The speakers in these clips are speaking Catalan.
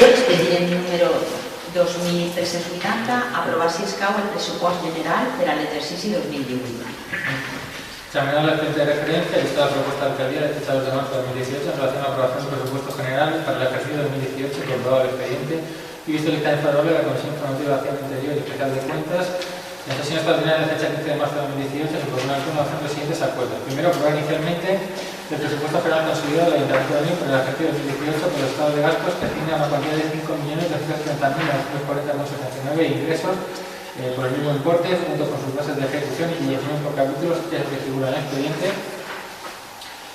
Expedient número 2380, aprovar si escau el pressupost general per a l'exercici 2018. Examinando la expediente de referencia, lista la propuesta de alcaldía de fecha 2 de marzo de 2018 en relación a la aprobación del presupuesto general para el ejercicio 2018, comprobado el expediente y visto el dictamen favorable de la Comisión Informativa de Hacienda Interior y Especial de Cuentas. En sesión extraordinaria de fecha 15 de marzo de 2018 se propone la aprobación de los siguientes acuerdos. Primero, aprobar inicialmente el presupuesto general consolidado del Ayuntamiento de Unión para el ejercicio 2018 por el estado de gastos que asigna una cantidad de 5.230.949 e ingresos por el mismo importe, junto con sus bases de ejecución y liquidación por capítulos, que es el que figura en el expediente.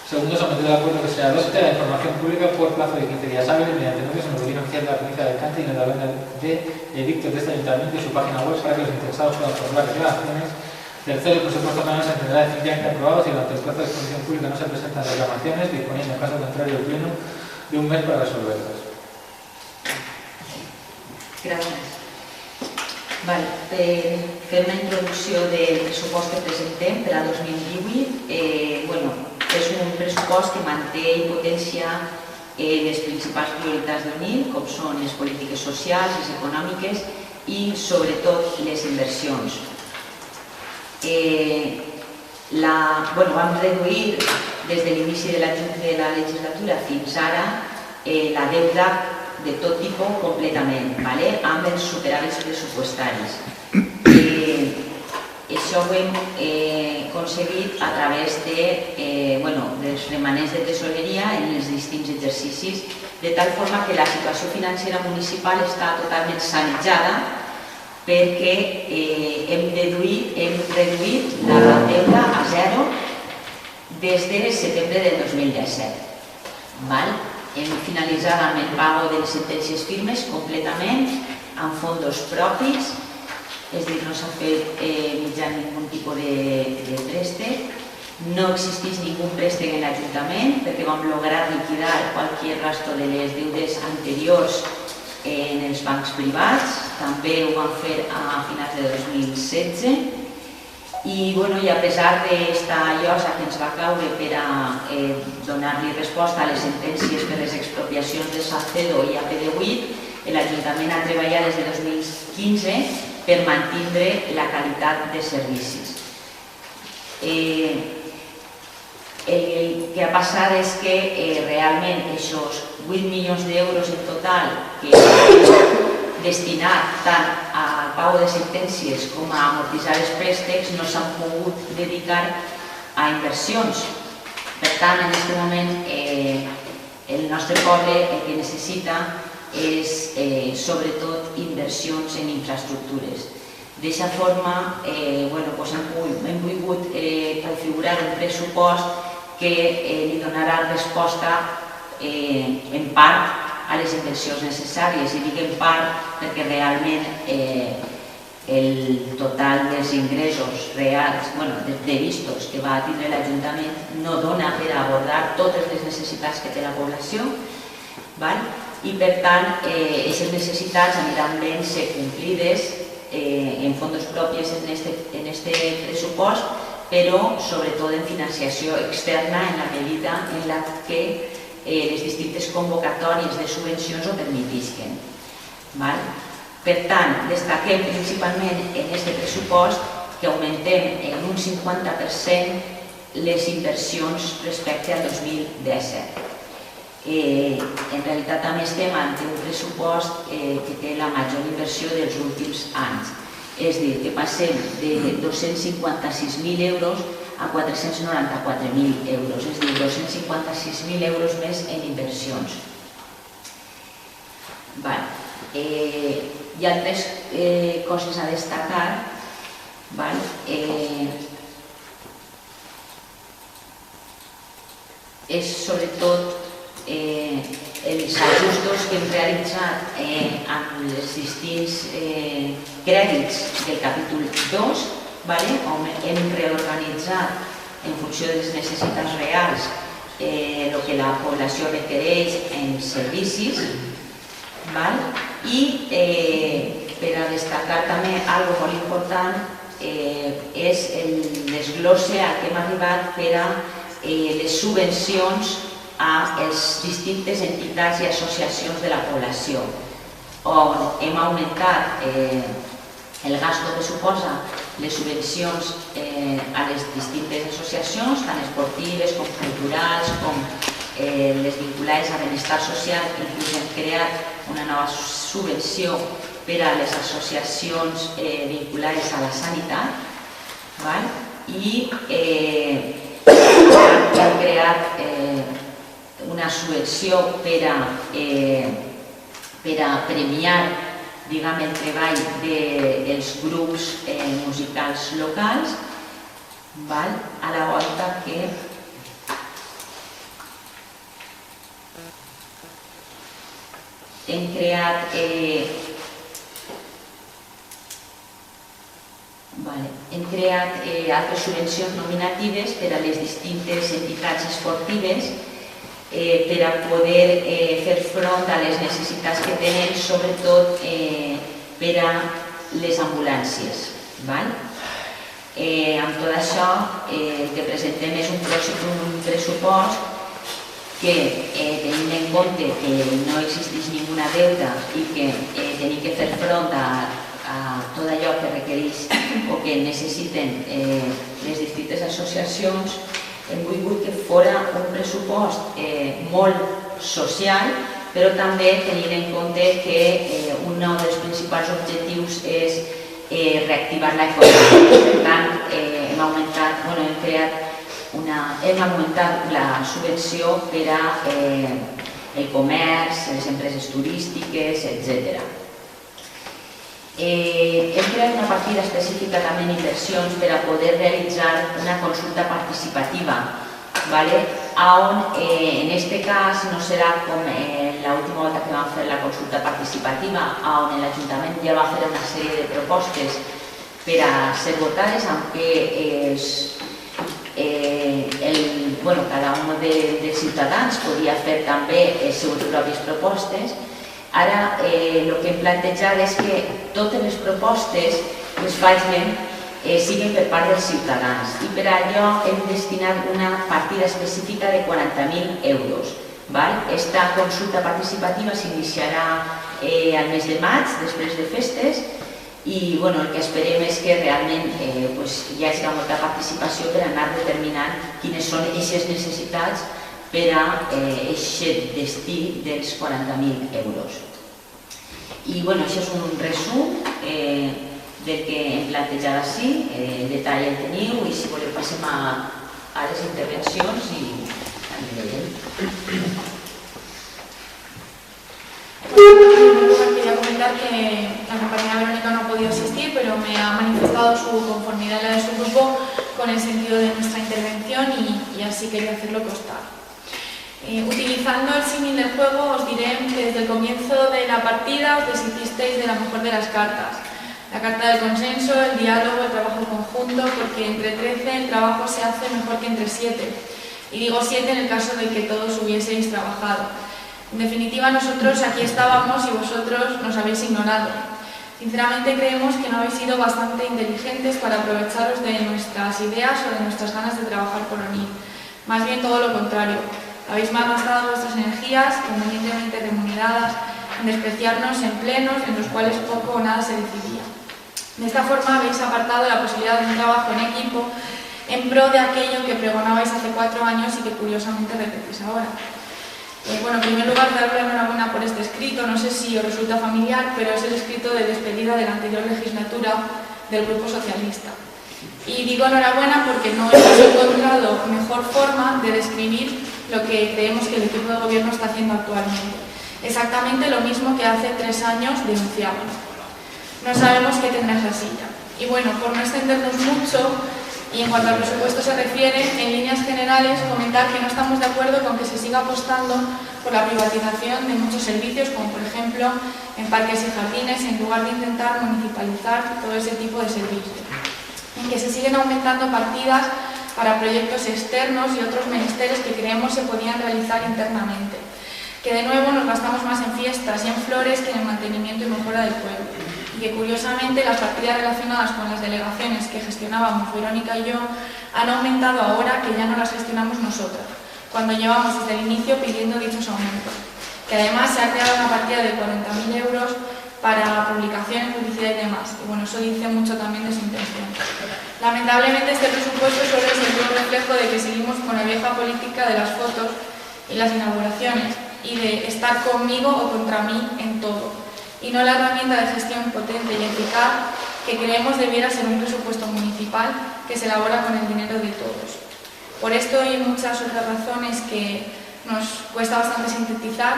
Segundo, someter al acuerdo que se adopte la información pública por plazo de 15 días hábiles mediante notas en el boletín oficial de la provincia de Alicante y en el tablón de edictos de este ayuntamiento y su página web para que los interesados puedan formular reclamaciones. Tercero, el presupuesto general se entenderá definitivamente aprobado si durante el plazo de exposición pública no se presentan reclamaciones, disponiendo en caso contrario el pleno de un mes para resolverlas. Gràcies. Per fer una introducció del pressupost que presentem per a 2018, és un pressupost que manté i potencia les principals prioritats d'UNIL, com són les polítiques socials, les econòmiques i, sobretot, les inversions. Vam reduir des de l'inici de la legislatura fins ara la deuta de tot tipus completament, amb els superàvits pressupostaris. Això ho hem aconseguit a través dels remanents de tesoreria en els distints exercicis, de tal forma que la situació financera municipal està totalment sanejada perquè hem reduït la deuta a zero des de setembre del 2017. Hem finalitzat amb el pago de les sentències firmes completament, amb fons propis, és a dir, no s'ha fet mitjançant ningun tipus de préstec, no existeix ningun préstec en l'Ajuntament perquè vam lograr liquidar qualsevol rastro de les deudes anteriors en els bancs privats, també ho vam fer a finals de 2016 i a pesar d'esta llosa que ens va caure per a donar-li resposta a les sentències per les expropiacions de Salcedo i APD8, l'Ajuntament ha treballat des de 2015 per mantenir la qualitat de servicis. El que ha passat és que realment aquests 8 milions d'euros en total que destinat tant al pago de sentències com a amortitzar els préstecs no s'han pogut dedicar a inversions. Per tant, en aquest moment el nostre poble el que necessita és sobretot inversions en infraestructures. D'aquesta forma hem volgut configurar un pressupost que li donarà resposta en part a les inversions necessàries, i dic en part perquè realment el total dels ingressos reals, previstos que va tindre l'Ajuntament no dona per abordar totes les necessitats que té la població i per tant aquestes necessitats aniran ben ser complides en fons propis en aquest pressupost, però sobretot en financiació externa en la medida en la que les distintes convocatòries de subvencions ho permetisquen. Per tant, destaquem principalment en aquest pressupost que augmentem en un 50% les inversions respecte al 2017. En realitat també estem ante un pressupost que té la major inversió dels últims anys. És a dir, que passem de 256.000 euros a 494.000 euros, és a dir, 256.000 euros més en inversions. Hi ha altres coses a destacar. És sobretot els ajustos que hem realitzat amb els distints crèdits del capítol 2, on hem reorganitzat en funció de les necessitats reals el que la població requereix en servicis, i per a destacar també una cosa molt important és el desglose a què hem arribat per a les subvencions a les distintes entitats i associacions de la població, on hem augmentat el gasto que suposa les subvencions a les distintes associacions, tant esportives com culturals, com les vinculades a benestar social. Inclús hem creat una nova subvenció per a les associacions vinculades a la sanitat, i hem creat una subvenció per a premiar el treball dels grups musicals locals, a la volta que hem creat altres subvencions nominatives per a les distintes entitats esportives per a poder fer front a les necessitats que tenen, sobretot per a les ambulàncies. Amb tot això, el que presentem és un pressupost que, tenint en compte que no existeix ninguna deuta i que tenim que fer front a tot allò que requereix o que necessiten les distintes associacions, hem volgut que fora un pressupost molt social, però també tenint en compte que un dels principals objectius és reactivar l'economia. Per tant, hem augmentat la subvenció per al comerç, les empreses turístiques, etc. Hem creat una partida específica també en inversions per a poder realitzar una consulta participativa, on en aquest cas no serà com l'última volta que vam fer la consulta participativa, on l'Ajuntament ja va fer una sèrie de propostes per a ser votades, amb què cada un dels ciutadans podia fer també les seves pròpies propostes. Ara el que hem plantejat és que totes les propostes que es facin siguin per part dels ciutadans i per allò hem destinat una partida específica de 40.000 euros. Esta consulta participativa s'iniciarà al mes de maig, després de festes, i el que esperem és que realment hi hagi molta participació per anar determinant quines són aquestes necessitats per a aquest destí dels 40.000 euros. I això és un resum del que hem plantejat així, el detall el teniu i si voleu passem a les intervencions i anirem. Quería comentar que la compañera Verónica no ha podido asistir, pero me ha manifestado su conformidad en la de su grupo con el sentido de nuestra intervención y así quería hacerlo constar. Utilizando el símil del juego, os diré que desde el comienzo de la partida os deshicisteis de la mejor de las cartas. La carta del consenso, el diálogo, el trabajo conjunto, porque entre 13 el trabajo se hace mejor que entre 7. Y digo 7 en el caso de que todos hubieseis trabajado. En definitiva, nosotros aquí estábamos y vosotros nos habéis ignorado. Sinceramente creemos que no habéis sido bastante inteligentes para aprovecharos de nuestras ideas o de nuestras ganas de trabajar por unir. Más bien todo lo contrario. Habéis malgastado vuestras energías, convenientemente remuneradas, en despreciarnos en plenos en los cuales poco o nada se decidía. De esta forma habéis apartado la posibilidad de un trabajo en equipo en pro de aquello que pregonabais hace 4 años y que curiosamente repetís ahora. En primer lugar, daros la enhorabuena por este escrito. No sé si os resulta familiar, pero es el escrito de despedida de la anterior legislatura del Grupo Socialista. Y digo enhorabuena porque no hemos encontrado mejor forma de describir lo que creemos que el equipo de gobierno está haciendo actualmente. Exactamente lo mismo que hace 3 años denunciábamos. No sabemos qué tendrá esa silla. Y por no extendernos mucho, y en cuanto al presupuesto se refiere, en líneas generales comentar que no estamos de acuerdo con que se siga apostando por la privatización de muchos servicios, como por ejemplo en parques y jardines, en lugar de intentar municipalizar todo ese tipo de servicios. En que se siguen aumentando partidas para proyectos externos y otros menesteres que creemos se podían realizar internamente. Que de nuevo nos gastamos más en fiestas y en flores que en el mantenimiento y mejora del pueblo. Y que curiosamente las partidas relacionadas con las delegaciones que gestionábamos Verónica y yo han aumentado ahora que ya no las gestionamos nosotras, cuando llevamos desde el inicio pidiendo dichos aumentos, que además se ha creado una partida de 40.000 euros para publicaciones, publicidad y demás. Y bueno, eso dice mucho también de su intención. Lamentablemente este presupuesto solo es el vivo reflejo de que seguimos con la vieja política de las fotos y las inauguraciones y de estar conmigo o contra mí en todo, y no la herramienta de gestión potente y eficaz que creemos debiera ser un presupuesto municipal que se elabora con el dinero de todos. Por esto y muchas otras razones que nos cuesta bastante sintetizar,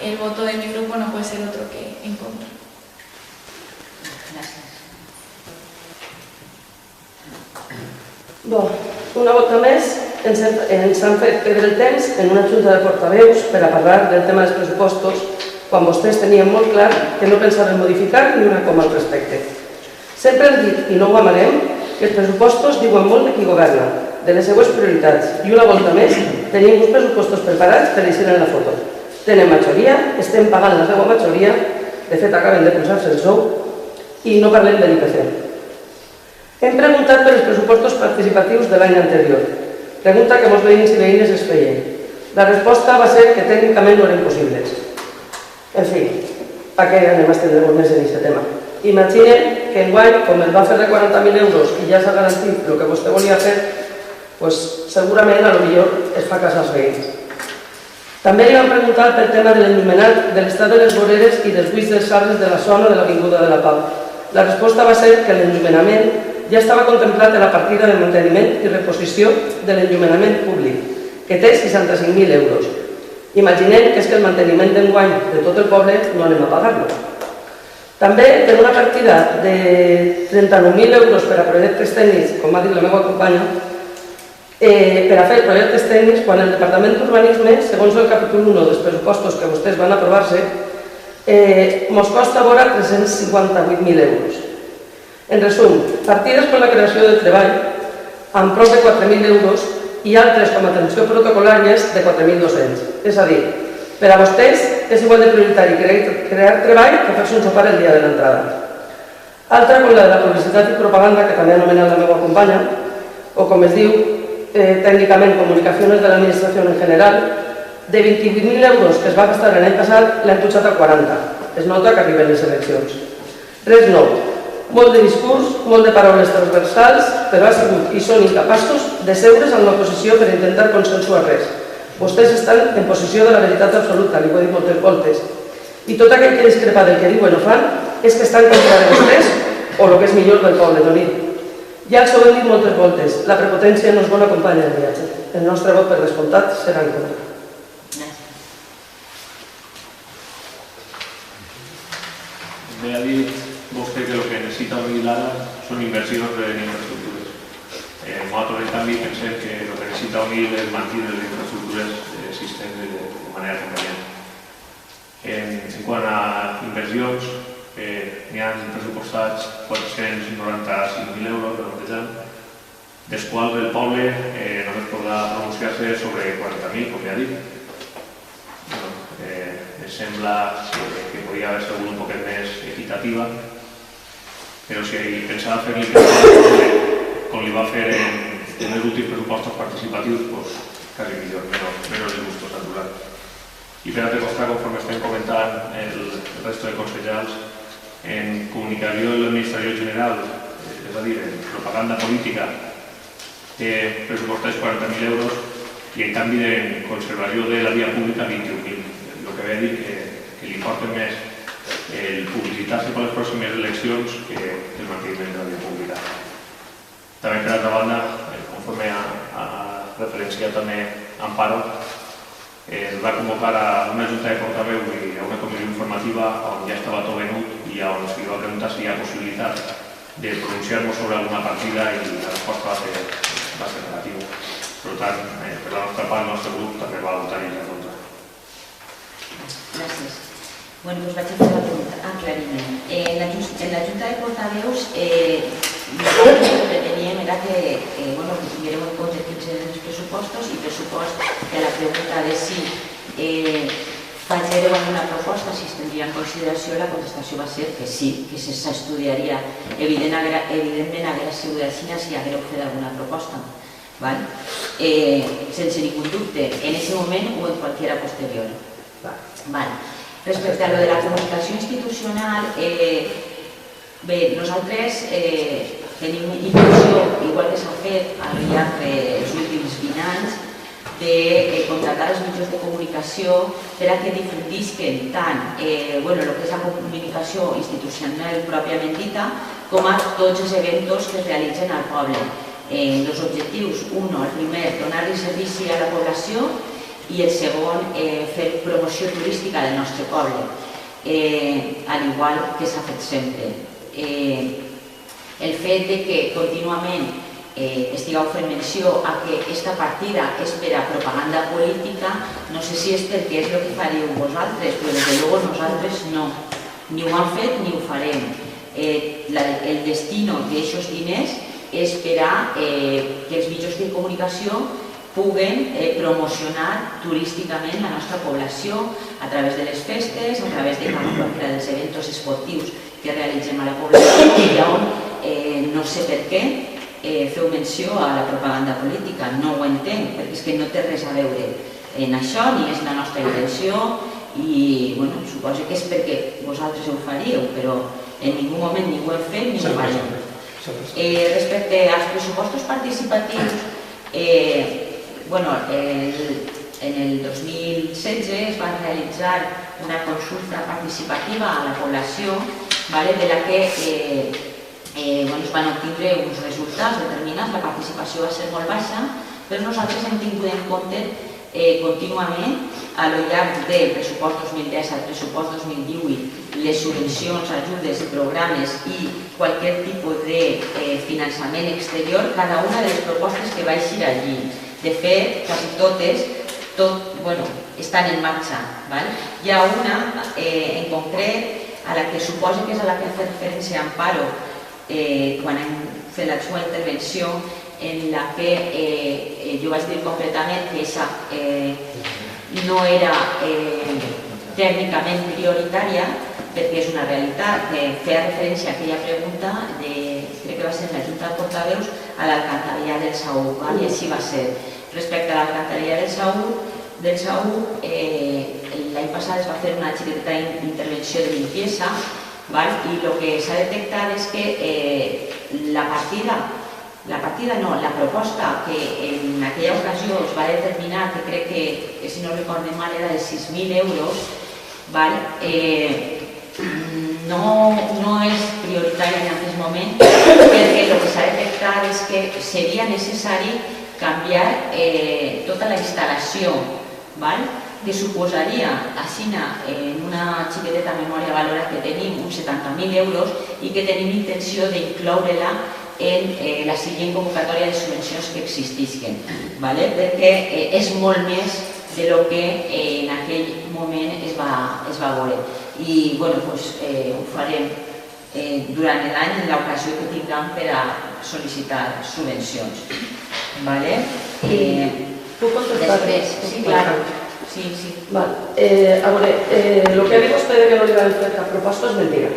el voto de mi grupo no puede ser otro que en contra. Gràcies. Una volta més ens han fet perdre el temps en una junta de portaveus per a parlar del tema dels pressupostos quan vostès tenien molt clar que no pensaven modificar ni una coma al respecte. Sempre hem dit, i no ho amaguem, que els pressupostos diuen molt de qui governa, de les seues prioritats, i una volta més tenim uns pressupostos preparats per eixir en la foto. Tenen majoria, estem pagant la seva majoria, de fet acaben de posar-se el sou, i no parlem de l'IPC. Hem preguntat per els pressupostos participatius de l'any anterior, pregunta que molts veïns i veïnes es feien. La resposta va ser que tècnicament no eren possibles. En fi, per què anem a estendre molt més en aquest tema? Imaginen que enguany, com el va fer de 40.000 euros i ja s'ha garantit el que vostè volia fer, segurament a lo millor es fa cas als veïns. També li vam preguntar pel tema de l'enllumenat de l'estat de les voreres i dels buits dels arbres de la zona de l'Avinguda de la Pau. La resposta va ser que l'enllumenament ja estava contemplat en la partida de manteniment i reposició de l'enllumenament públic, que té 65.000 euros. Imaginem que és que el manteniment d'enguany de tot el poble no anem a pagar-lo. També per una partida de 39.000 euros per a projectes tècnics, com ha dit la meva companya, per a fer projectes tècnics quan el Departament d'Urbanisme, segons el capítol 1 dels pressupostos que vostès van aprovar-se, ens costa vora 358.000 euros. En resum, partides per la creació del treball amb prop de 4.000 euros i altres com a atenció protocolàries de 4.200. És a dir, per a vostès és igual de prioritari crear treball que fer-se un sopar el dia de l'entrada. Altra com la de la publicitat i propaganda, que també ha anomenat la meva companya, o com es diu tècnicament comunicacions de l'administració en general, de 28.000 euros que es va gastar l'any passat l'hem pujat a 40. Es nota que arriben les eleccions. Res nou. Molt de discurs, molt de paraules transversals, però ha sigut i són incapaços de seure's en l'oposició per intentar consensuar res. Vostès estan en posició de la veritat absoluta, li ho he dit moltes voltes. I tot aquell que discrepa del que diuen o fan és que estan contra de vostès o el que és millor del poble d'Onil. Ja els ho hem dit moltes voltes, la prepotència no és bona companya de viatge. El nostre vot per descomptat serà en contra. Bé ha dit vostè que el que necessita Onil ara són inversions en infraestructures. Nosaltres, en canvi, pensem que el que necessita Onil és mantenir les infraestructures existents de manera convenient. En quant a inversions, n'hi ha pressupostats 495.000 euros el mateix any, dels quals el poble només podrà pronunciar-se sobre 40.000, com ja he dit. Em sembla que podria haver sigut un poquet més equitativa, però si pensava fer-li com li va fer en els últims pressupostos participatius, doncs quasi millor, menys disgustos natural. I per altre costat, conforme estem comentant el resto de consellers, en comunicació de l'administració general, és a dir, en propaganda política, té pressupostats 40.000 euros i en canvi en conservació de la via pública 21.000. El que ve a dir que li porta més el publicitar-se per les pròximes eleccions que el manteniment de la via pública. També, per altra banda, conforme a referència també Amparo, es va convocar a una junta de portaveus i a una comissió informativa on ja estava tot venut i on se li va preguntar si hi ha possibilitat de pronunciar-nos sobre alguna partida i la resposta va ser negativa. Per tant, per la nostra part, el nostre grup també va votar-hi en contra. Gràcies. Bueno, doncs vaig a fer l'aclariment. En la Junta de Portaveus nosaltres el que teníem era que tinguérem en compte quins eren els pressupostos i pressupost que la pregunta de si fareu alguna proposta, si es tindria en consideració, la contestació va ser que sí, que s'estudiaria. Evidentment haguera sigut així si haguéreu fet alguna proposta. sense ningú dubte, en aquest moment o en qualsevol posterior. Respecte a lo de la comunicació institucional, bé, nosaltres tenim intenció, igual que s'ha fet al llarg dels últims 20 anys, de contractar els mitjans de comunicació per a que difundisquen tant el que és la comunicació institucional pròpiament dita com a tots els eventos que es realitzen al poble. Dos objectius, el primer, donar-li servici a la població i el segon, fer promoció turística del nostre poble, al igual que s'ha fet sempre. El fet que contínuament estigueu fent menció a que aquesta partida és per a propaganda política, no sé si és perquè és el que faríeu vosaltres, però des de luego nosaltres no. Ni ho hem fet ni ho farem. El destino d'aquests diners és per a que els mitjans de comunicació puguen promocionar turísticament la nostra població a través de les festes, a través de qualsevol dels eventos esportius que realitzem a la població, i on no sé per què feu menció a la propaganda política. No ho entenc, perquè és que no té res a veure en això, ni és la nostra intenció, i suposo que és perquè vosaltres ho faríeu, però en ningú moment ni ho hem fet ni ho farem. Respecte als pressupostos participatius, en el 2016 es va realitzar una consulta participativa a la població de la que es van obtindre uns resultats determinats. La participació va ser molt baixa, però nosaltres hem tingut en compte contínuament a lo llarg del pressupost 2010 al pressupost 2018 les subvencions, ajudes i programes i qualsevol tipus de finançament exterior, cada una de les propostes que va eixir allí. De fet, quasi totes estan en marxa. Hi ha una en concret a la que suposo que és a la que ha fet referència Amparo quan hem fet la seva intervenció, en la que jo vaig dir concretament que aquesta no era tècnicament prioritària, perquè és una realitat, que feia referència a aquella pregunta, crec que va ser en la Junta de Portaveus, a l'alcantarilla del Saúl, i així va ser. Respecte a l'alcantarilla del Saúl, l'any passat es va fer una xiqueteta intervenció de limpiesa, i el que s'ha detectat és que la proposta que en aquella ocasió es va determinar, que crec que, si no recorde mal, era de 6.000 euros, no és prioritària en aquest moment, perquè el que s'ha detectat és que seria necessari canviar tota la instal·lació, que suposaria, en una xiqueteta memòria valora que tenim uns 70.000 euros i que tenim intenció d'incloure-la en la següent convocatòria de subvencions que existisquen, perquè és molt més de lo que en aquell moment es va veure. I ho farem durant l'any en l'ocasió que tindran per a sol·licitar subvencions. Puc contestar? Després, sí, clar. Sí. A veure, el que ha dit vostè que no li van fer cap proposta és mentira.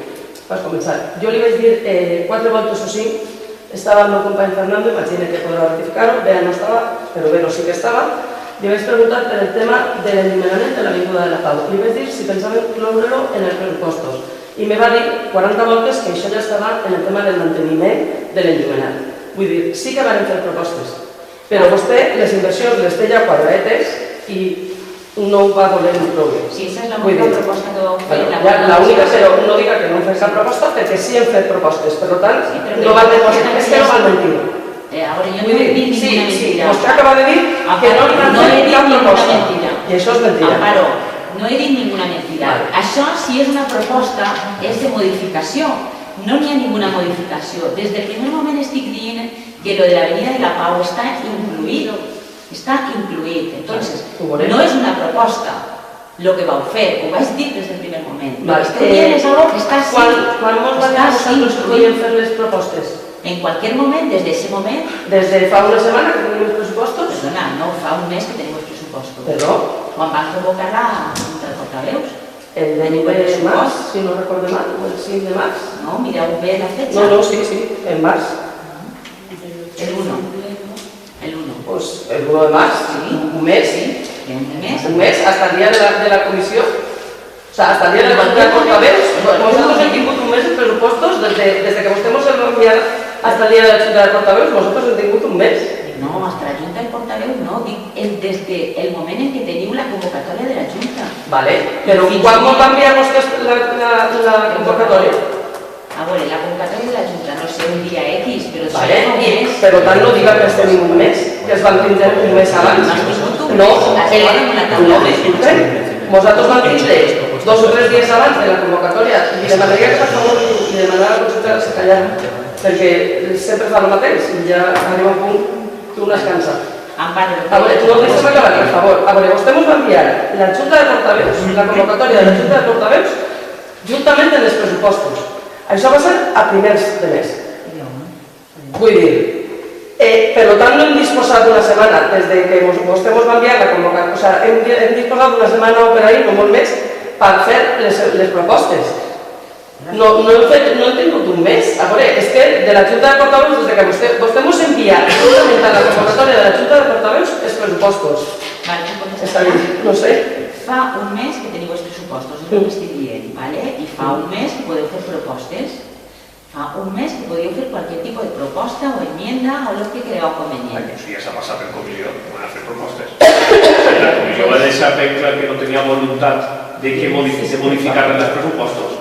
Per començar, jo li vaig dir 4 voltes o 5, estava el meu company Fernando, imagina que podrà ratificar-ho, bé, no estava, però bé, no sí que estava. Li vaig preguntar per el tema de l'enllumenament de l'Avinguda de la Pau. Li vaig dir si pensava incloure-lo en els pressupostos. I me va dir 40 voltes que això ja estava en el tema del manteniment de l'enllumenat. Vull dir, sí que van fer propostes, però vostè les inversions les té ja quadraetes i no ho va voler incloure. Sí, aquesta és l'única proposta que vau fer. L'única, però no diga que no hem fet cap proposta, perquè sí hem fet propostes. Per tant, no val mentir. És que no val mentir. A veure, jo no he dit ninguna mentira. Vostè acaba de dir que no li van fer cap proposta. I això és mentira. Amparo, no he dit ninguna mentira. Això, si és una proposta, és de modificació. No n'hi ha ninguna modificació. Des del primer moment estic dient que lo de l'Avenida de la Pau està incluït. Està incluït. Entonces, no és una proposta el que vau fer, ho vaig dir des del primer moment. El que estem dient és algo que està Quan mos va dir vosaltres que volíem fer les propostes? En qualsevol moment, des d'aquest moment... Des de fa una setmana que tenim els pressupostos? Perdona, no, fa un mes que tenim els pressupostos. Perdó? Quan van convocar la Junta de Portaveus? El de març, si no recordo mal, o el 5 de març. No, mireu bé la fetxa. No, sí, en març. El 1. El 1. Pues el 1 de març, un mes, un mes, hasta el día de la comisión, o sea, hasta el día de la Junta de Portaveus. Nosotros hem tingut un mes de pressupostos, desde que vostè ens va enviar hasta el día de la Junta de Portaveus, nosotros hem tingut un mes. No, hasta la Junta de Portaveus no, dic desde el moment en què teniu la convocatòria de la Junta. Vale, però quan va enviar vostès la convocatòria? A veure, la convocatòria de la Junta, no sé, un dia X, però si Vale, no és... per tant no diga que estem un mes, que es van tindre un mes abans. No, disculpen, vosaltres van tindre 2 o 3 dies abans de la convocatòria i demanaria que per favor i demanar a la consultora que se callara, perquè sempre fa el mateix i ja arriba un punt que un es cansa. A veure, no us deixem acabar, per favor. A veure, vostè ens va enviar la Junta de Portaveus, la convocatòria de la Junta de Portaveus, juntament amb els pressupostos. Això va ser a primers de mes. Vull dir, per tant no hem disposat d'una setmana des que vostè ens va enviar la convocatòria, o sigui, hem disposat d'una setmana o per ahir, no molt més, per fer les propostes. No hem tingut un mes. A veure, és que de la Junta de Portaveus, des que vostè ens envia juntament a la convocatòria de la Junta de Portaveus els pressupostos. Està bé, no sé. Fa un mes que teniu els pressupostos, és el que estic dient, i fa un mes que podeu fer propostes, fa un mes que podeu fer qualsevol tipus de proposta o enmienda o el que creieu convenient. Això ja s'ha passat en comissió, van a fer propostes. La comissió va deixar ben clar que no tenia voluntat de modificar els pressupostos.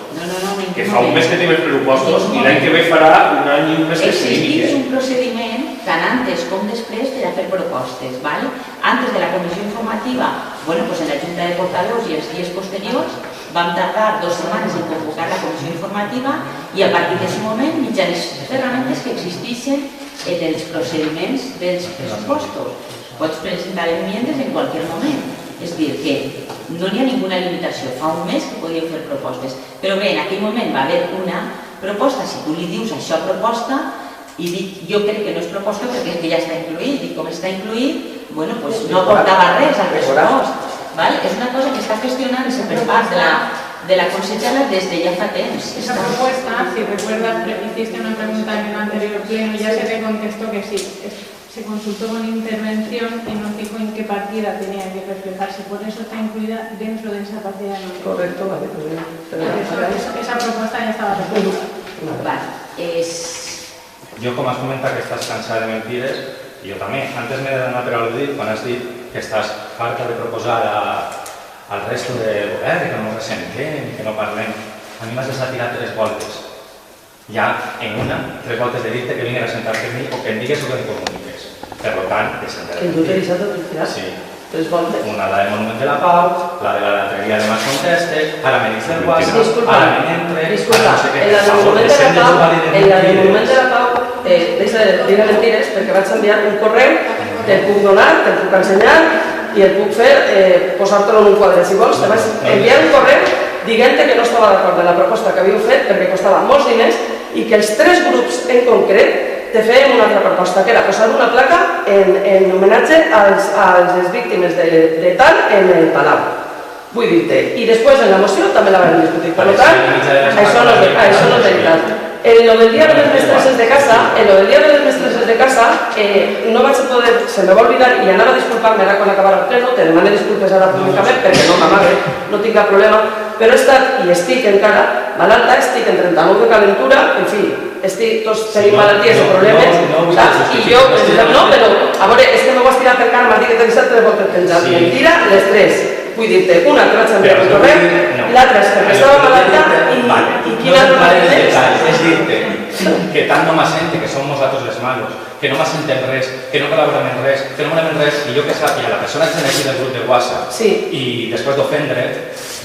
Que fa un mes que tenim els pressupostos i l'any que ve farà un any i un mes que se limite. Existeix un procediment tant antes com després per a fer propostes. Antes de la comissió informativa, en la Junta de Portaveus i els dies posteriors, vam tardar 2 setmanes en convocar la comissió informativa i a partir d'aquest moment, mitjançant les ferramentes que existeixen en els procediments dels pressupostos. Pots presentar enmiendes en qualsevol moment. És dir, que no hi ha ninguna limitació. Fa un mes que podíeu fer propostes. Però bé, en aquell moment va haver una proposta. Si tu li dius això proposta, i dic, jo crec que no és proposta perquè ja està incluït, i com està incluït, no aportava res al pressupost. És una cosa que està gestionant-se per part de la consellera des de ja fa temps. Esa propuesta, si recuerdas, hiciste una pregunta en el anterior pleno y ya se te contestó que sí. Se consultó con intervención y nos dijo en qué partida tenía que reflejarse. Por eso está incluida dentro de esa partida de nómina. Correcto, vale. Esa propuesta ya estaba resuelta. Jo, com has comentat que estàs cansada de mentides, jo també. Antes m'he donat per al·ludit quan has dit que estàs farta de proposar al resto del govern que no presentem, que no parlem. A mi m'has deixat tirar 3 voltes. Ja en una, 3 voltes de dir-te que vinguin a sentar-te amb mi o que em digues o que em comuniques. Per tant, Que tu t'he deixat de tirar? Sí. 3 voltes? Una, la del Monument de la Pau, la de la Latreria de Mas Conteste, ara me dius del WhatsApp, Disculpa, ara me n'entre, disculpa, no sé què. en la del Monument de la Pau, deixa de dir mentides perquè vaig enviar un correu, te'l puc donar, te'l puc ensenyar i el puc fer, posar-te'l en un quadre. Si vols, te vaig enviar un correu dient-te que no estava d'acord amb la proposta que havíeu fet perquè costava molts diners i que els 3 grups en concret te fèiem una altra proposta, que era posar una placa en homenatge als víctimes de tal en el Palau. Vull dir-te. I després en la moció també la vam discutir. Per tant, això no és veritat. En lo del dia de les mestresses de casa, no vaig poder, se me va oblidar i anava a disculpar-me ara quan acabara el pleno, te demano disculpes ara públicament perquè no m'amague, no tinc cap problema, però he estat i estic encara malalta, estic en 39 de calentura, en fi, tots tenim malalties o problemes, i jo, no, però, a veure, és que m'ho has tirat per cara, m'has dit que t'he deixat 3 voltes penjat. Mentira, les 3. Vull dir-te, una que vaig enviar el correu, l'altra és perquè estava malalta i quina altra és dir-te que tant no m'assente que som nosaltres les malos, que no m'assentem res, que no col·laborem en res, que no volem en res, i jo que sàpiga, la persona que s'ha del grup de WhatsApp i després d'ofendre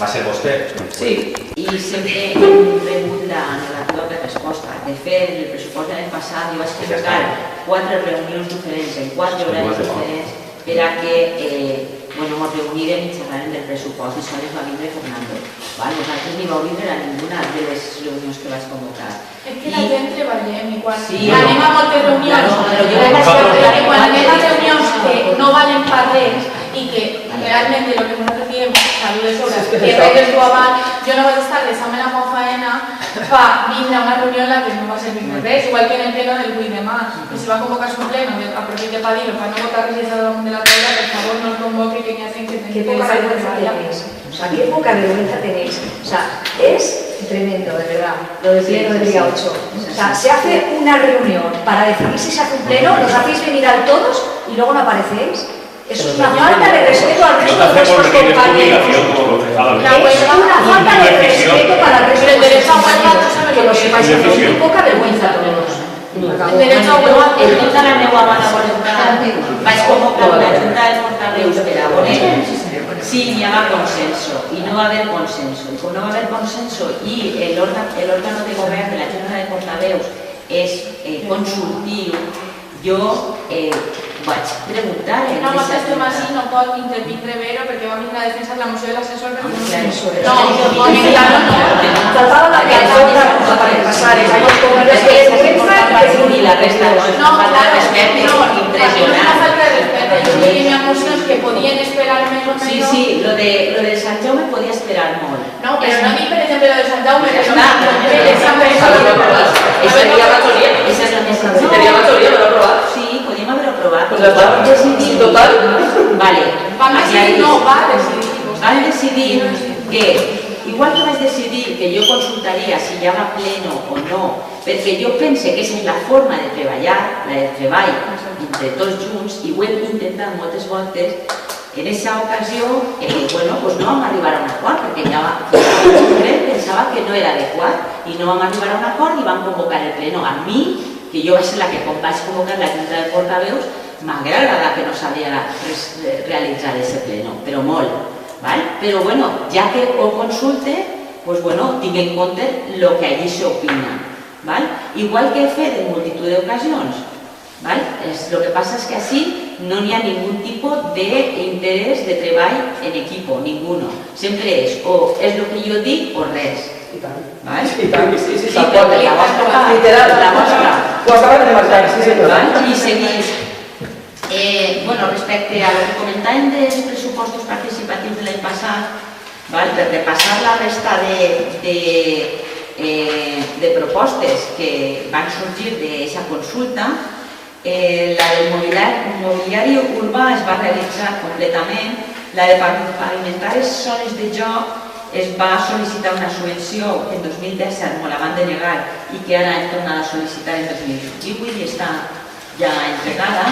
va ser vostè. Sí, i sempre hem rebut la negativa per resposta. De fet, en el pressupost de l'any passat jo vaig convocar 4 reunions diferents en 4 horaris diferents per a que ens reunirem i xerrarem del pressupost i sols va vindre Fernando. Nosaltres ni vau vindre a ninguna de les reunions que vaig convocar. És que la gent treballem i quan anem a moltes reunions, quan anem a reunions que no valen per res i que realment el que nosaltres diem, saludes obres, que res tu abans, jo no vaig estar deixant-me la faena per vindre a una reunió en la que no va servir de res, igual que en el pleno del 8 de març, que se va convocar un pleno a repite Padilla, para no votar rechazado de la tabla, por favor no os convoque que ya tienen que Qué poca vergüenza tenéis. O sea, qué poca vergüenza tenéis. O sea, es tremendo, de verdad, lo del pleno del día 8. O sea, se hace una reunión para decidir si se hace un pleno, los hacéis venir a todos y luego no aparecéis. Eso es una falta de respeto al resto de vuestros compañeros. Es una falta de respeto para el resto de vuestros compañeros. Que lo sepáis, qué poca vergüenza todos. El derecho a huelga, el tota la meva mala voluntat vaig convocar una junta de portaveus per a poner si hi ha consenso, i no va haver consenso. I com no va haver consenso i l'òrgano de govern de la junta de portaveus és consultiu, jo vaig preguntar en No, más aquesta este junta. más no pot intervindre Vero perquè va vindre a defensar la moció de l'assessor perquè Claro, no, claro, no. Faltaba la que hay otra cosa para pasar, es algo como Es que es muy la resta No, claro, respeto no, para mí no es una impresionante. falta de respeto. Yo tenía mocions que podían esperar menos o Sí, menos. sí, lo de Sant Jaume podia esperar molt. No, pero no dic, per exemple, lo de Sant Jaume, Ya que no está. Esa sería mayoría. Esa és la més Si tenía mayoría, no lo aprobado. Sí, podíem haver aprovat. Pues ya está. Vam decidir... Total. Vale. Van decidir, no, va decidir. Van decidir que, igual que vaig decidir que jo consultaria si hi ha pleno o no, perquè jo pense que aquesta és la forma de treballar, la de treball entre tots junts, i ho hem intentat moltes voltes. En aquesta ocasió, bueno, pues no vam arribar a un acord, perquè ja pensava que no era adequat i no vam arribar a un acord i vam convocar el pleno. A mi, que jo vaig ser la que vaig convocar la junta de portaveus, m'hauria agradat que no s'havia realitzat aquest pleno, però molt. Però bueno, ja que ho consulte, pues bueno, tinc en compte el que allí s'opina. Igual que he fet en multitud d'ocasions. Lo que passa és que així no hi ha ningú tipus d'interès de treball en equipo, ninguno. Sempre és o és el que jo dic o res. I tant. I tant, sí, la vostra, literal, la vostra. Ho acaben de marcar, sí senyora. I seguim. Bueno, respecte a lo que comentàvem dels pressupostos participatius de l'any passat, per repassar la resta de propostes que van sorgir d'aquesta consulta, la del mobiliari urbà es va realitzar completament, la de pavimentar les zones de joc es va sol·licitar una subvenció que en 2017 me la van denegar i que ara hem tornat a sol·licitar en 2018 i està ja entregada.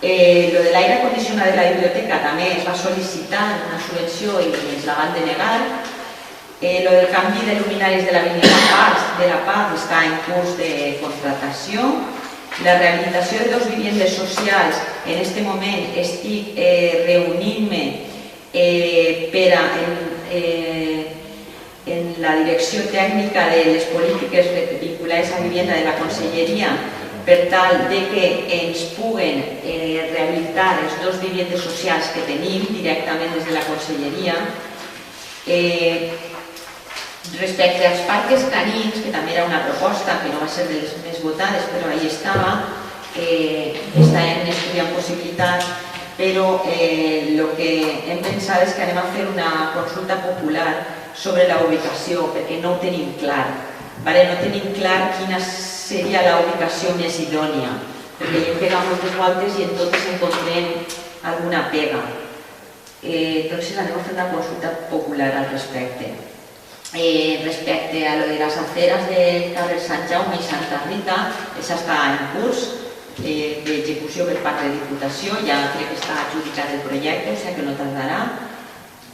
Lo de l'aire condicionat de la biblioteca també es va sol·licitar una subvenció i ens la van denegar. Lo del canvi de luminaris de la Paz està en curs de contratació. La rehabilitació de 2 viviendes socials, en aquest moment estic reunint-me en la direcció tècnica de les polítiques vinculades a vivienda de la Conselleria per tal de que ens puguen rehabilitar les 2 viviendes socials que tenim directament des de la Conselleria. Respecte als parques canins, que també era una proposta que no va ser de les més votades, però ahí estava, estàvem estudiant possibilitats, però el que hem pensat és que anem a fer una consulta popular sobre la ubicació, perquè no ho tenim clar. No tenim clar quina seria la ubicació més idònia, perquè hi hem pegat moltes voltes i en totes encontrem alguna pega. Entonces anem a fer una consulta popular al respecte. Respecte a lo de las aceras del carrer Sant Jaume i Santa Rita, això està en curs d'execució per part de Diputació, ja crec que està adjudicat el projecte, o sigui que no tardarà.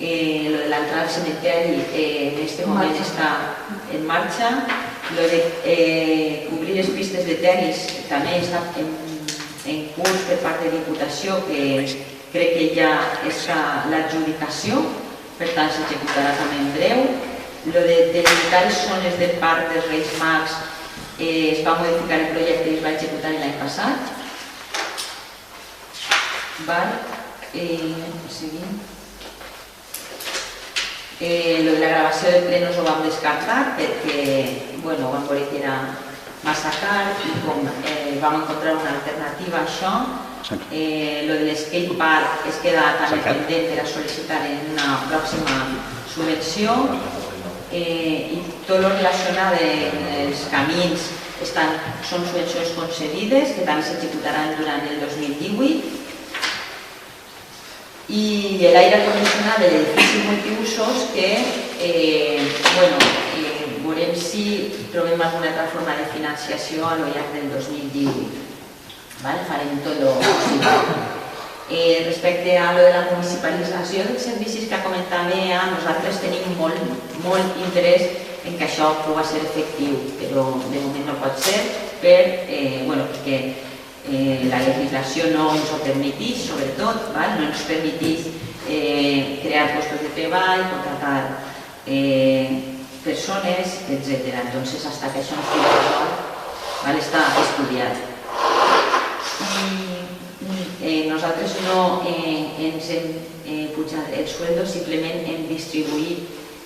Lo de l'entrada al cementeri en aquest moment està en marxa. Lo de cobrir les pistes de tenis també està en curs per part de Diputació, que crec que ja està l'adjudicació, per tant s'executarà també en breu. Lo de delimitar les zones del parc dels Reis Mags es va modificar el projecte i es va executar l'any passat. Seguim. Lo de la gravació de plenos ho vam descartar perquè vam veure que era massa car i com vam encontrar una alternativa a això. Lo de l'skate park es queda també pendent per a sol·licitar en una pròxima subvenció. I tot el relacionat amb els camins són subvencions concedides que també s'executaran durant el 2018 i l'aire condicionat de l'edifici multiusos que veurem si trobem alguna altra forma de financiació a lo llarg del 2018. Farem tot el possible. Respecte a lo de la municipalització dels servicis que comentava, nosaltres tenim molt interès en que això pugui ser efectiu, però de moment no pot ser perquè la legislació no ens ho permeteix, sobretot, no ens permeteix crear postos de treball, contratar persones, etc. Entonces, hasta que això no estigui resolt, està estudiat. Nosaltres no ens hem pujat el sueldo, simplement hem distribuït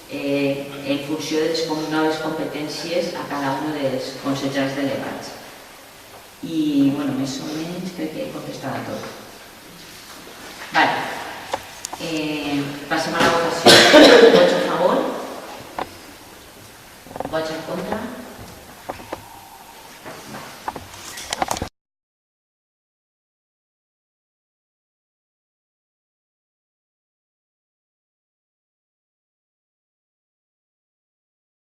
en funció de les noves competències a cada un dels consellers delegats. I, més o menys, crec que he contestat a tot. Passem a la